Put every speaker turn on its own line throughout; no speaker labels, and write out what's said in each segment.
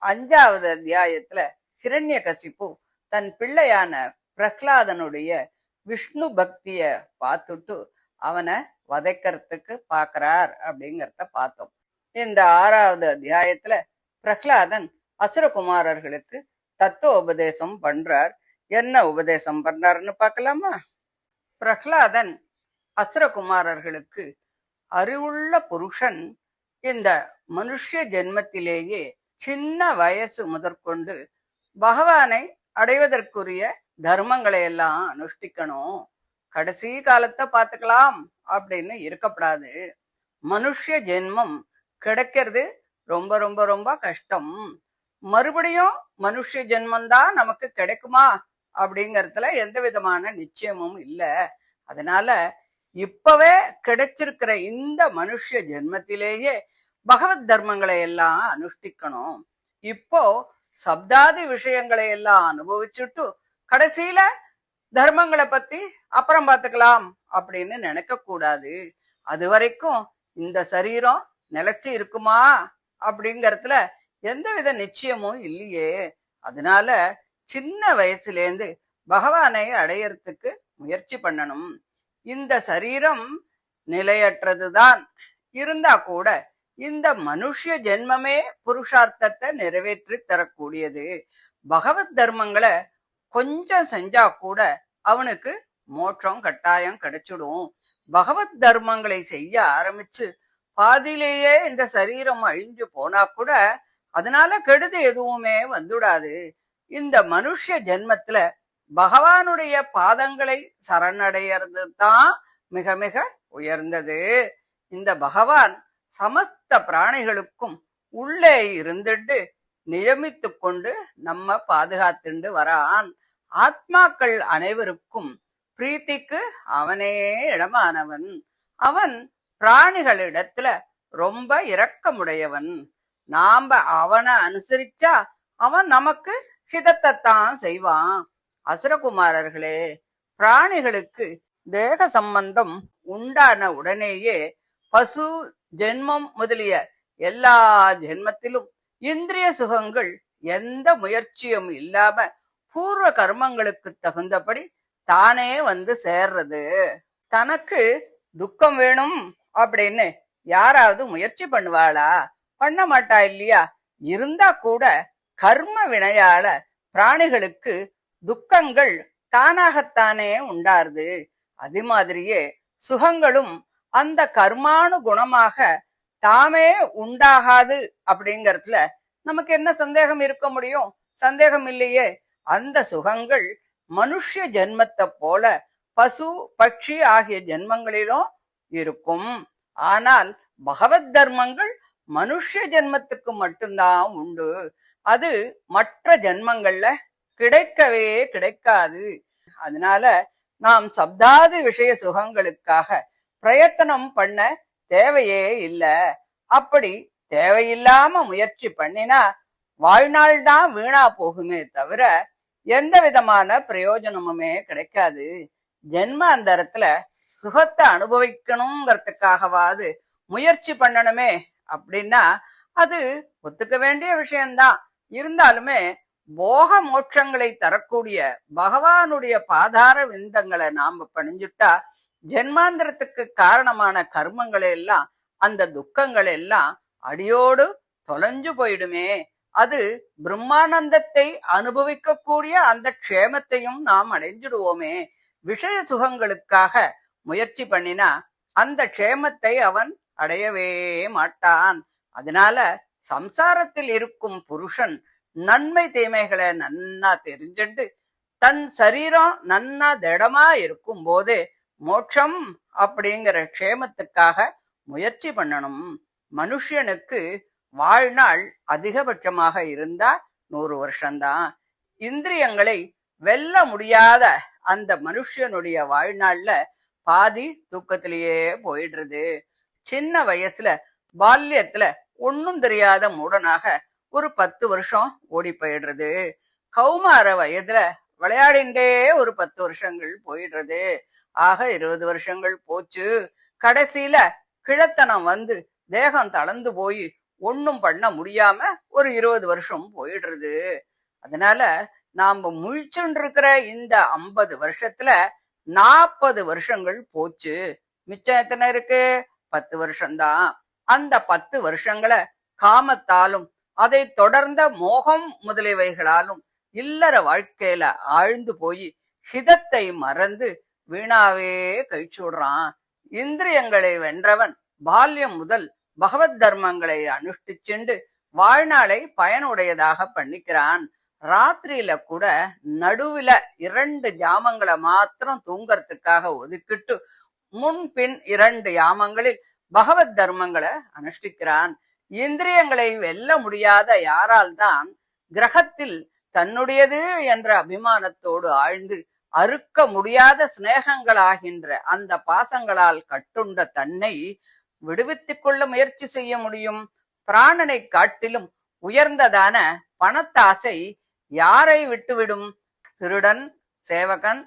5வது அத்தியாயத்துல ஹிரண்யகசிப்பு தன் பிள்ளையான பிரஹ்லாதனுடைய விஷ்ணு பக்திய பார்த்துட்டு அவனை வதைக்கிறதுக்கு பாக்குறார் அப்படிங்கறத பார்த்தோம். இந்த 6வது அத்தியாயத்துல பிரஹ்லாதன் அசுரகுமாரர்களுக்கு தத்துவ உபதேசம் பண்றார். என்ன உபதேசம் பண்றாருன்னு பார்க்கலாமா? பிரஹ்லாதன் அசுரகுமாரர்களுக்கு அறிவுள்ள புருஷன் இந்த மனுஷ ஜென்மத்திலேயே சின்ன வயசு முதற்கொண்டு பகவானை அடைவதற்குரிய தர்மங்களை எல்லாம் அனுஷ்டிக்கணும், கடைசி காலத்தை பார்த்துக்கலாம் அப்படின்னு இருக்கப்படாது. மனுஷ ஜென்மம் கிடைக்கிறது ரொம்ப ரொம்ப ரொம்ப கஷ்டம். மறுபடியும் மனுஷ ஜென்மம்தான் நமக்கு கிடைக்குமா அப்படிங்கறதுல எந்த விதமான நிச்சயமும் இல்லை. அதனால இப்பவே கிடைச்சிருக்கிற இந்த மனுஷ ஜென்மத்திலேயே பகவத் தர்மங்களை எல்லாம் அனுஷ்டிக்கணும். இப்போ சப்தாதி விஷயங்களை எல்லாம் அனுபவிச்சுட்டு கடைசியில தர்மங்களை பத்தி அப்புறம் பார்த்துக்கலாம் அப்படின்னு நினைக்க கூடாது. அது வரைக்கும் இந்த சரீரம் நிலைச்சு இருக்குமா அப்படிங்கறதுல எந்தவித நிச்சயமும் இல்லையே. அதனால சின்ன வயசுலேருந்து பகவானை அடையறதுக்கு முயற்சி பண்ணணும். இந்த சரீரம் நிலையற்றதுதான் இருந்தா கூட இந்த மனுஷ ஜென்மமே புருஷார்த்தத்தை நிறைவேற்றி தரக்கூடியது. பகவத் தர்மங்களை கொஞ்சம் செஞ்சா கூட அவனுக்கு மோட்சம் கட்டாயம் கிடைச்சிடும். பகவத் தர்மங்களை செய்ய ஆரம்பிச்சு பாதியிலேயே இந்த சரீரம் அழிஞ்சு போனா கூட அதனால கெடுதி எதுவுமே வந்துடாது. இந்த மனுஷ ஜென்மத்துல பகவானுடைய பாதங்களை சரணடைகிறது தான் மிக மிக உயர்ந்தது. இந்த பகவான் சமஸ்த பிராணிகளுக்கும் உள்ளே இருந்துட்டு நியமித்து கொண்டு நம்ம பாதுகாத்துண்டு வரான். ஆத்மாக்கள் அனைவருக்கும் பிரீத்திக்கு அவனே இடமானவன். அவன் பிராணிகளிடத்துல ரொம்ப இரக்கமுடையவன். நாம அவனை அனுசரிச்சா அவன் நமக்கு ஹிதத்தைத்தான் செய்வான். அசுரகுமாரர்களே, பிராணிகளுக்கு தேக சம்பந்தம் உண்டான உடனேயே பசு ஜென்மம் முதலிய எல்லா ஜென்மத்திலும் இந்திரிய சுகங்கள் எந்த முயற்சியும் இல்லாம பூர்வ கர்மங்களுக்கு தகுந்தபடி தானே வந்து சேர்றது. தனக்கு துக்கம் வேணும் அப்படின்னு யாராவது முயற்சி பண்ணுவாளா? பண்ண மாட்டா இல்லையா? இருந்தா கூட கர்ம வினையால பிராணிகளுக்கு துக்கங்கள் தானாகத்தானே உண்டாருது. அது மாதிரியே சுகங்களும் அந்த கர்மானு குணமாக தாமே உண்டாகாது அப்படிங்கறதுல நமக்கு என்ன சந்தேகம் இருக்க முடியும்? சந்தேகம் இல்லையே. அந்த சுகங்கள் மனுஷ ஜென்மத்தை போல பசு பட்சி ஆகிய ஜென்மங்களிலும் இருக்கும். ஆனால் பகவத் தர்மங்கள் மனுஷ ஜென்மத்துக்கு மட்டும்தான் உண்டு. அது மற்ற ஜென்மங்கள்ல கிடைக்கவே கிடைக்காது. அதனால நாம் சப்தாதி விஷய சுகங்களுக்காக பிரயத்தனம் பண்ண தேவையே இல்லை. அப்படி தேவையில்லாம முயற்சி பண்ணினா வாழ்நாள் தான் வீணா போகுமே தவிர எந்த விதமான பிரயோஜனமுமே கிடைக்காது. ஜென்மாந்தரத்துல சுகத்தை அனுபவிக்கணுங்கிறதுக்காகவாது முயற்சி பண்ணணுமே அப்படின்னா அது ஒத்துக்க வேண்டிய விஷயம்தான். இருந்தாலுமே போக மோட்சங்களை தரக்கூடிய பகவானுடைய பாதார விந்தங்களை நாம பணிஞ்சுட்டா ஜென்மாந்திரத்துக்கு காரணமான கர்மங்களை எல்லாம் அந்த துக்கங்கள் எல்லாம் அடியோடு தொலைஞ்சு போயிடுமே. அது பிரம்மானந்தத்தை அனுபவிக்க கூடிய அந்த க்ஷேமத்தையும் நாம் அடைஞ்சிடுவோமே. விஷய சுகங்களுக்காக முயற்சி பண்ணினா அந்த க்ஷேமத்தை அவன் அடையவே மாட்டான். அதனால சம்சாரத்தில் இருக்கும் புருஷன் நன்மை தீமைகளை நன்னா தெரிஞ்சுட்டு தன் சரீரம் நன்னா திடமா இருக்கும் போதே மோட்சம் அப்படிங்கிற க்ஷேமத்துக்காக முயற்சி பண்ணணும். மனுஷனுக்கு வாழ்நாள் அதிகபட்சமாக இருந்தா 100 வருஷம்தான். இந்திரியங்களை வெல்ல முடியாத அந்த மனுஷனுடைய வாழ்நாள்ல பாதி தூக்கத்திலேயே போயிடுறது. சின்ன வயசுல பால்யத்துல ஒன்னும் தெரியாத மூடனாக ஒரு 10 வருஷம் ஓடி போயிடுறது. கௌமார வயதுல விளையாடிண்டே ஒரு 10 வருஷங்கள் போயிடுறது. ஆக 20 வருஷங்கள் போச்சு. கடைசியில கிழத்தனம் வந்து தேகம் தளர்ந்து போய் ஒண்ணும் பண்ண முடியாம ஒரு 20 வருஷம் போயிடுறது. அதனால நாம முழிச்சுட்டு இருக்கிற இந்த 50 வருஷத்துல 40 வருஷங்கள் போச்சு. மிச்சம் எத்தனை இருக்கு? 10 வருஷம்தான். அந்த 10 வருஷங்களை காமத்தாலும் அதை தொடர்ந்த மோகம் முதலியவைகளாலும் இல்லற வாழ்க்கையில ஆழ்ந்து போய் ஹிதத்தை மறந்து வீணாவே கழிச்சு விடுறான். இந்திரியங்களை வென்றவன் பால்யம் முதல் பகவத் தர்மங்களை அனுஷ்டிச்சுண்டு வாழ்நாளை பயனுடையதாக பண்ணிக்கிறான். ராத்திரியில கூட நடுவுல 2 ஜாமங்களை மாத்திரம் தூங்கறதுக்காக ஒதுக்கிட்டு முன்பின் 2 யாமங்களில் பகவத் தர்மங்களை அனுஷ்டிக்கிறான். இந்திரியங்களை வெல்ல முடியாத யாரால் தான் கிரகத்தில் தன்னுடையது என்ற அபிமானத்தோடு ஆழ்ந்து அறுக்க முடியாத சிநேகங்களாகின்ற அந்த பாசங்களால் கட்டுண்ட தன்னை விடுவித்துக் கொள்ள முயற்சி செய்ய முடியும்? பிராணனை காட்டிலும் உயர்ந்ததான பணத்தாசை யாரை விட்டுவிடும்? திருடன், சேவகன்,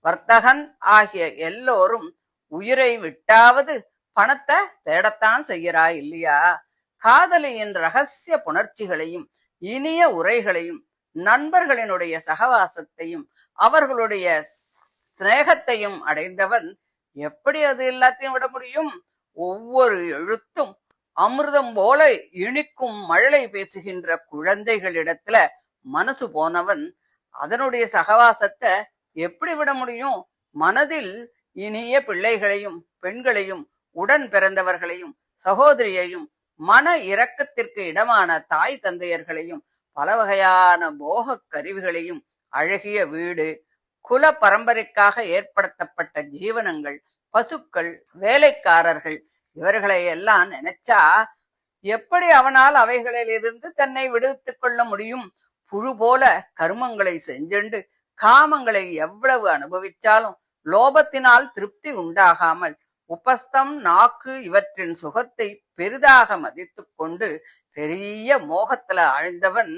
வர்த்தகன் ஆகிய எல்லோரும் உயிரை விட்டாவது பணத்தை தேடத்தான் செய்கிறாய் இல்லையா? காதலியின் ரகசிய புணர்ச்சிகளையும் இனிய உரைகளையும் நண்பர்களினுடைய சகவாசத்தையும் அவர்களுடைய சிநேகத்தையும் அடைந்தவன் எப்படி அது எல்லாத்தையும் விட முடியும்? ஒவ்வொரு எழுத்தும் அமிர்தம் போல இனிக்கும் மழலை பேசுகின்ற குழந்தைகளிடத்துல மனசு போனவன் அதனுடைய சகவாசத்தை எப்படி விட முடியும்? மனதில் இனிய பிள்ளைகளையும் பெண்களையும் உடன் பிறந்தவர்களையும் சகோதரியையும் மன இரக்கத்திற்கு இடமான தாய் தந்தையர்களையும் பல வகையான போக கருவிகளையும் அழகிய வீடு, குல பரம்பரைக்காக ஏற்படுத்தப்பட்ட ஜீவனங்கள், பசுக்கள், வேலைக்காரர்கள் இவர்களை எல்லாம் நினைச்சா எப்படி அவனால் அவைகளிலிருந்து தன்னை விடுவித்துக் கொள்ள முடியும்? புழு போல கர்மங்களை செஞ்சுண்டு காமங்களை எவ்வளவு அனுபவிச்சாலும் லோபத்தினால் திருப்தி உண்டாகாமல் உபஸ்தம், நாக்கு இவற்றின் சுகத்தை பெரிதாக மதித்து கொண்டு பெரிய மோகத்துல ஆழ்ந்தவன்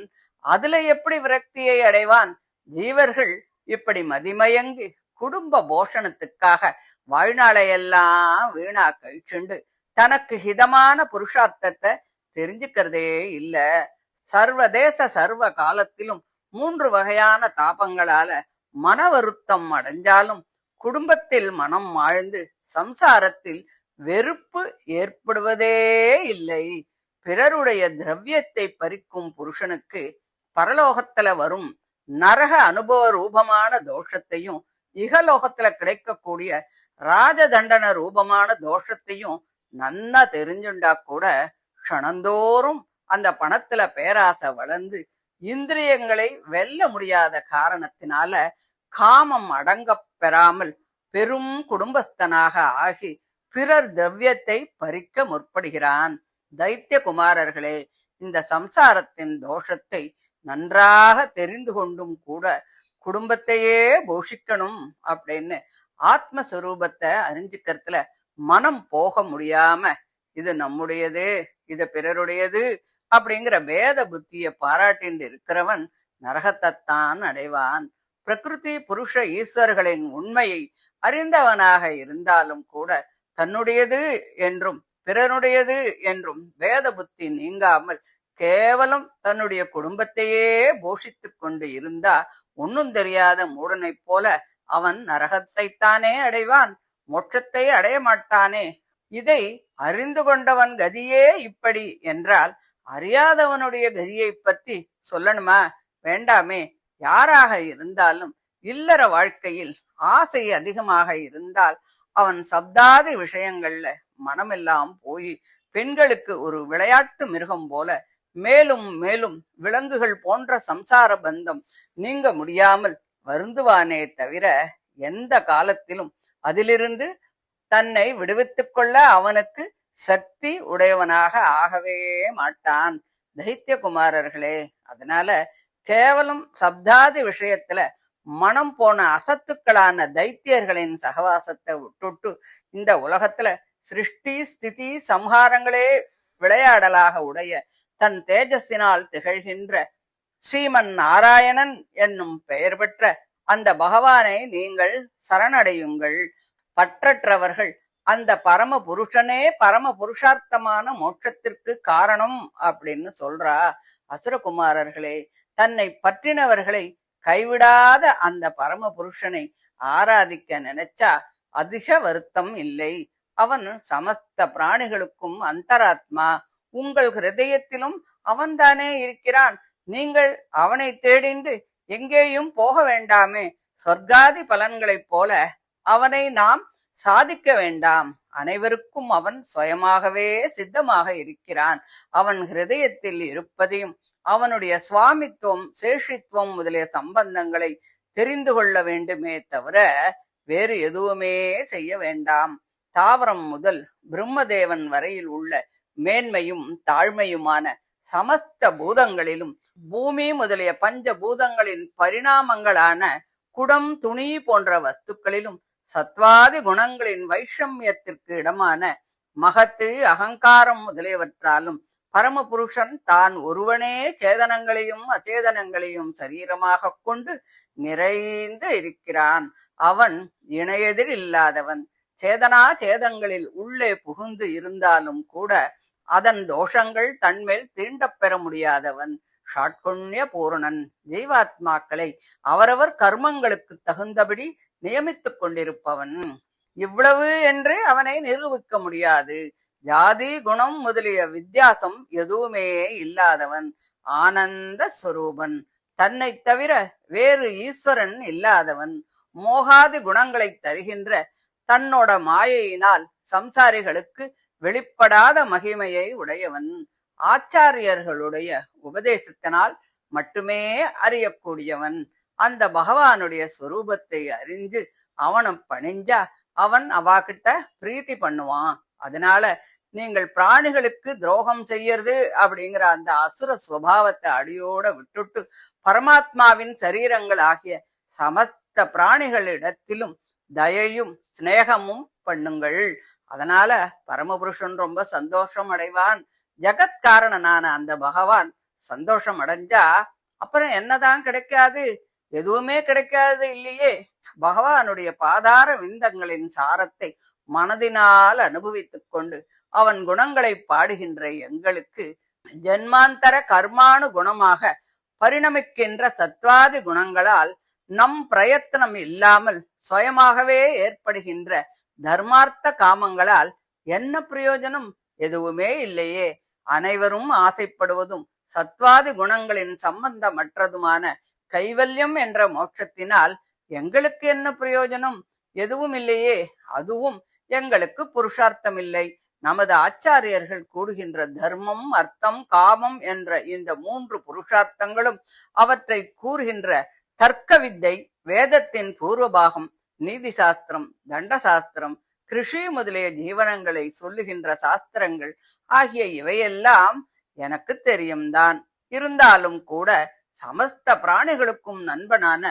அதுல எப்படி விரக்தியை அடைவான்? ஜீவர்கள் இப்படி மதிமயங்கி குடும்ப போஷணத்துக்காக வாழ்நாளையெல்லாம் வீணா கழிச்சுண்டு தனக்கு ஹிதமான புருஷார்த்தத்தை தெரிஞ்சுக்கிறதே இல்ல. சர்வதேச சர்வ காலத்திலும் 3 வகையான தாபங்களால மன வருத்தம் அடைஞ்சாலும் குடும்பத்தில் மனம் ஆழ்ந்து சம்சாரத்தில் வெறுப்பு ஏற்படுவதே இல்லை. பிறருடைய திரவியத்தை பறிக்கும் புருஷனுக்கு பரலோகத்துல வரும் நரக அனுபவ ரூபமான தோஷத்தையும் இகலோகத்துல கிடைக்கக்கூடிய ராஜதண்டன ரூபமான தோஷத்தையும் நன்னா தெரிஞ்சுண்டா கூட க்ஷணந்தோறும் அந்த பணத்துல பேராசை வளர்ந்து இந்திரியங்களை வெல்ல முடியாத காரணத்தினால காமம் அடங்க பெறாமல் பெரும் குடும்பஸ்தனாக ஆகி பிறர் திரவியத்தை பறிக்க முற்படுகிறான். தைத்திய குமாரர்களே, இந்த சம்சாரத்தின் தோஷத்தை நன்றாக தெரிந்து கொண்டும் கூட குடும்பத்தையே போஷிக்கணும் அப்படின்னு ஆத்மஸ்வரூபத்தை அறிஞ்சுக்கிறதுல மனம் போக முடியாம இது நம்முடையது, இது பிறருடையது அப்படிங்கிற வேத புத்திய பாராட்டிண்டு இருக்கிறவன் நரகத்தைத்தான் அடைவான். பிரகிருதி புருஷ ஈஸ்வர்களின் உண்மையை அறிந்தவனாக இருந்தாலும் கூட தன்னுடையது என்றும் பிறனுடையது என்றும் வேத புத்தி நீங்காமல் கேவலம் தன்னுடைய குடும்பத்தையே போஷித்துக் கொண்டு இருந்தா ஒன்னும் தெரியாத மூடனைப் போல அவன் நரகத்தைத்தானே அடைவான், மோட்சத்தை அடைய மாட்டானே. இதை அறிந்து கொண்டவன் கதியே இப்படி என்றால் அறியாதவனுடைய கதியை பத்தி சொல்லணுமா? வேண்டாமே. யாராக இருந்தாலும் இல்லற வாழ்க்கையில் ஆசை அதிகமாக இருந்தால் அவன் சப்தாதி விஷயங்கள்ல மனமெல்லாம் போய் பெண்களுக்கு ஒரு விளையாட்டு மிருகம் போல மேலும் மேலும் விலங்குகள் போன்ற சம்சார பந்தம் நீங்க முடியாமல் வருந்துவானே தவிர எந்த காலத்திலும் அதிலிருந்து தன்னை விடுவித்துக் கொள்ள அவனுக்கு சக்தி உடையவனாக ஆகவே மாட்டான். தைத்திய குமாரர்களே, அதனால கேவலம் சப்தாதி விஷயத்துல மனம் போன அசத்துக்களான தைத்தியர்களின் சகவாசத்தை விட்டுட்டு இந்த உலகத்துல சிருஷ்டி ஸ்திதி சம்ஹாரங்களே விளையாடலாக உடைய தன் தேஜஸினால் திகழ்கின்ற ஸ்ரீமன் நாராயணன் என்னும் பெயர் பெற்ற அந்த பகவானை நீங்கள் சரணடையுங்கள். பற்றற்றவர்கள் அந்த பரம புருஷனே பரம புருஷார்த்தமான மோட்சத்திற்கு காரணம் அப்படின்னு சொல்றா. அசுரகுமாரர்களே, தன்னை பற்றினவர்களை கைவிடாத அந்த பரம புருஷனை ஆராதிக்க நினைச்சா அதிக வருத்தம் இல்லை. அவன் சமஸ்த பிராணிகளுக்கும் அந்தராத்மா. உங்கள் ஹிருதயத்திலும் அவன்தானே இருக்கிறான். நீங்கள் அவனை தேடிந்து எங்கேயும் போக வேண்டாமே. சொர்க்காதி பலன்களைப் போல அவனை நாம் சாதிக்க வேண்டாம். அனைவருக்கும் அவன் சுயமாகவே சித்தமாக இருக்கிறான். அவன் ஹிருதயத்தில் இருப்பதையும் அவனுடைய சுவாமித்துவம் சேஷித்துவம் முதலிய சம்பந்தங்களை தெரிந்து கொள்ள வேண்டுமே தவிர வேறு எதுவுமே செய்ய வேண்டாம். தாவரம் முதல் பிரம்மதேவன் வரையில் உள்ள மேன்மையும் தாழ்மையுமான சமஸ்த பூதங்களிலும் பூமி முதலிய பஞ்ச பூதங்களின் பரிணாமங்களான குடம் துணி போன்ற வஸ்துக்களிலும் சத்வாதி குணங்களின் வைஷமியத்திற்கு இடமான மகத்து அகங்காரம் முதலியவற்றாலும் பரமபுருஷன் தான் ஒருவனே சேதனங்களையும் அச்சேதனங்களையும் சரீரமாக கொண்டு நிறைந்து இருக்கிறான். அவன் இணையெதிர் இல்லாதவன். சேதனா சேதங்களில் உள்ளே புகுந்து இருந்தாலும் கூட அதன் தோஷங்கள் தன்மேல் தீண்டப் பெற முடியாதவன். ஷாட்குண்ய பூரணன். ஜீவாத்மாக்களை அவரவர் கர்மங்களுக்கு தகுந்தபடி நியமித்துக் கொண்டிருப்பவன். இவ்வளவு என்று அவனை நிரூபிக்க முடியாது. ஜாதி குணம் முதலிய வித்தியாசம் எதுவுமே இல்லாதவன். ஆனந்த ஸ்வரூபன். தன்னை தவிர வேறு ஈஸ்வரன் இல்லாதவன். மோகாதி குணங்களை தருகின்ற தன்னோட மாயையினால் சம்சாரிகளுக்கு வெளிப்படாத மகிமையை உடையவன். ஆச்சாரியர்களுடைய உபதேசத்தினால் மட்டுமே அறியக்கூடியவன். அந்த பகவானுடைய சொரூபத்தை அறிஞ்சு அவனை பணிஞ்சா அவன் அவாகிட்ட பிரீத்தி பண்ணுவான். அதனால நீங்கள் பிராணிகளுக்கு துரோகம் செய்யறது அப்படிங்கிற அந்த அசுர சுவாவத்தை அடியோட விட்டுட்டு பரமாத்மாவின் சரீரங்கள் ஆகிய சமஸ்த பிராணிகளிடத்திலும் தயையும் சிநேகமும் பண்ணுங்கள். அதனால பரமபுருஷன் ரொம்ப சந்தோஷம் அடைவான். ஜகத்காரணனான அந்த பகவான் சந்தோஷம் அடைஞ்சா அப்புறம் என்னதான் கிடைக்காது? எதுவுமே கிடைக்காது இல்லையே. பகவானுடைய பாதார விந்தங்களின் சாரத்தை மனதினால் அனுபவித்துக் கொண்டு அவன் குணங்களை பாடுகின்ற எங்களுக்கு ஜென்மாந்தர கர்மானு குணமாக பரிணமிக்கின்ற சத்வாதி குணங்களால் நம் பிரயத்தனம் இல்லாமல் சுயமாகவே ஏற்படுகின்ற தர்மார்த்த காமங்களால் என்ன பிரயோஜனம்? எதுவுமே இல்லையே. அனைவரும் ஆசைப்படுவதும் சத்வாதி குணங்களின் சம்பந்தமற்றதுமான கைவல்யம் என்ற மோட்சத்தினால் எங்களுக்கு என்ன பிரயோஜனம்? எதுவும் இல்லையே. அதுவும் எங்களுக்கு புருஷார்த்தம் இல்லை. நமது ஆச்சாரியர்கள் கூடுகின்ற தர்மம் அர்த்தம் காமம் என்ற இந்த 3 புருஷார்த்தங்களும் அவற்றை கூறுகின்ற தர்க்க வித்தை வேதத்தின் பூர்வபாகம் நீதி சாஸ்திரம் தண்ட சாஸ்திரம் கிருஷி முதலிய ஜீவனங்களை சொல்லுகின்ற சாஸ்திரங்கள் ஆகிய இவையெல்லாம் எனக்கு தெரியும்தான். இருந்தாலும் கூட சமஸ்த பிராணிகளுக்கும் நண்பனான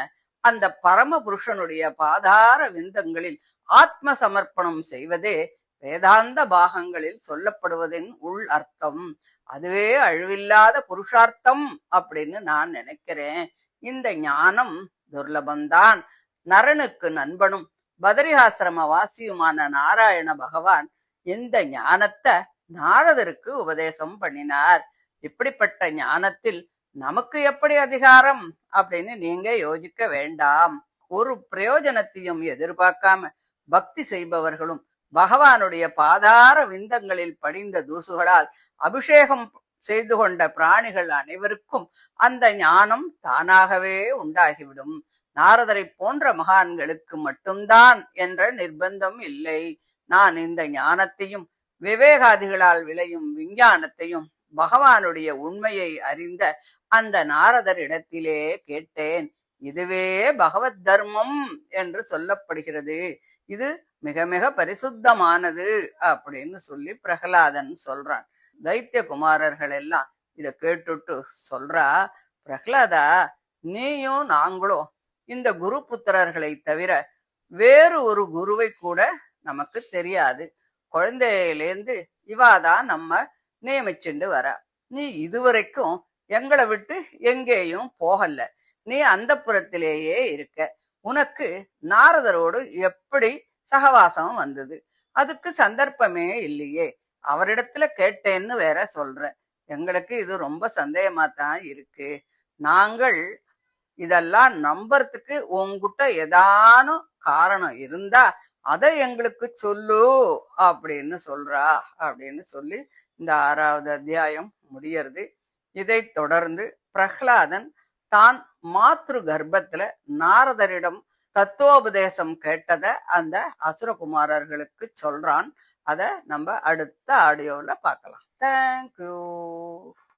அந்த பரம புருஷனுடைய பாதார விந்தங்களில் ஆத்ம சமர்ப்பணம் செய்வதே வேதாந்த பாகங்களில் சொல்லப்படுவதின் உள் அர்த்தம். அதுவே அழிவில்லாத புருஷார்த்தம் அப்படின்னு நான் நினைக்கிறேன். இந்த ஞானம் துர்லபம்தான். நரனுக்கு நண்பனும் பதரிகாசிரம வாசியுமான நாராயண பகவான் இந்த ஞானத்தை நாரதருக்கு உபதேசம் பண்ணினார். இப்படிப்பட்ட ஞானத்தில் நமக்கு எப்படி அதிகாரம் அப்படின்னு நீங்க யோசிக்க வேண்டாம். ஒரு பிரயோஜனத்தையும் எதிர்பார்க்காம பக்தி செய்பவர்களும் பகவானுடைய பாதார விந்தங்களில் படிந்த தூசுகளால் அபிஷேகம் செய்து கொண்ட பிராணிகள் அனைவருக்கும் அந்த ஞானம் தானாகவே உண்டாகிவிடும். நாரதரை போன்ற மகான்களுக்கு மட்டும்தான் என்ற நிர்பந்தம் இல்லை. நான் இந்த ஞானத்தையும் விவேகாதிகளால் விளையும் விஞ்ஞானத்தையும் பகவானுடைய உண்மையை அறிந்த அந்த நாரதர் இடத்திலே கேட்டேன். இதுவே பகவத் தர்மம் என்று சொல்லப்படுகிறது. இது மிக மிக பரிசுத்தமானது அப்படின்னு சொல்லி பிரகலாதன் சொல்றான். தைத்திய குமாரர்கள் எல்லாம் இத கேட்டுட்டு சொல்றா, பிரகலாதா, நீயும் நாங்களும் இந்த குரு புத்திரர்களை தவிர வேறு ஒரு குருவை கூட நமக்கு தெரியாது. குழந்தையிலேந்து இவாதான் நம்ம நியமிச்சுண்டு வர. நீ இதுவரைக்கும் எங்களை விட்டு எங்கேயும் போகல. நீ அந்த புறத்திலேயே இருக்க. உனக்கு நாரதரோடு எப்படி சகவாசம் வந்தது? அதுக்கு சந்தர்ப்பமே இல்லையே. அவரிடத்துல கேட்டேன்னு வேற சொல்ற. எங்களுக்கு இது ரொம்ப சந்தேகமா தான் இருக்கு. நாங்கள் இதெல்லாம் நம்புறதுக்கு உன்கிட்ட ஏதானும் காரணம் இருந்தா அத எங்களுக்கு சொல்லு அப்படின்னு சொல்றா அப்படின்னு சொல்லி இந்த 6வது அத்தியாயம் முடியறது. இதைத் தொடர்ந்து பிரஹ்லாதன் தான் மாத்ரு கர்ப்பத்துல நாரதரிடம் தத்துவோபதேசம் கேட்டத அந்த அசுரகுமாரர்களுக்கு சொல்றான். அத நம்ம அடுத்த ஆடியோல பார்க்கலாம். தேங்க்யூ.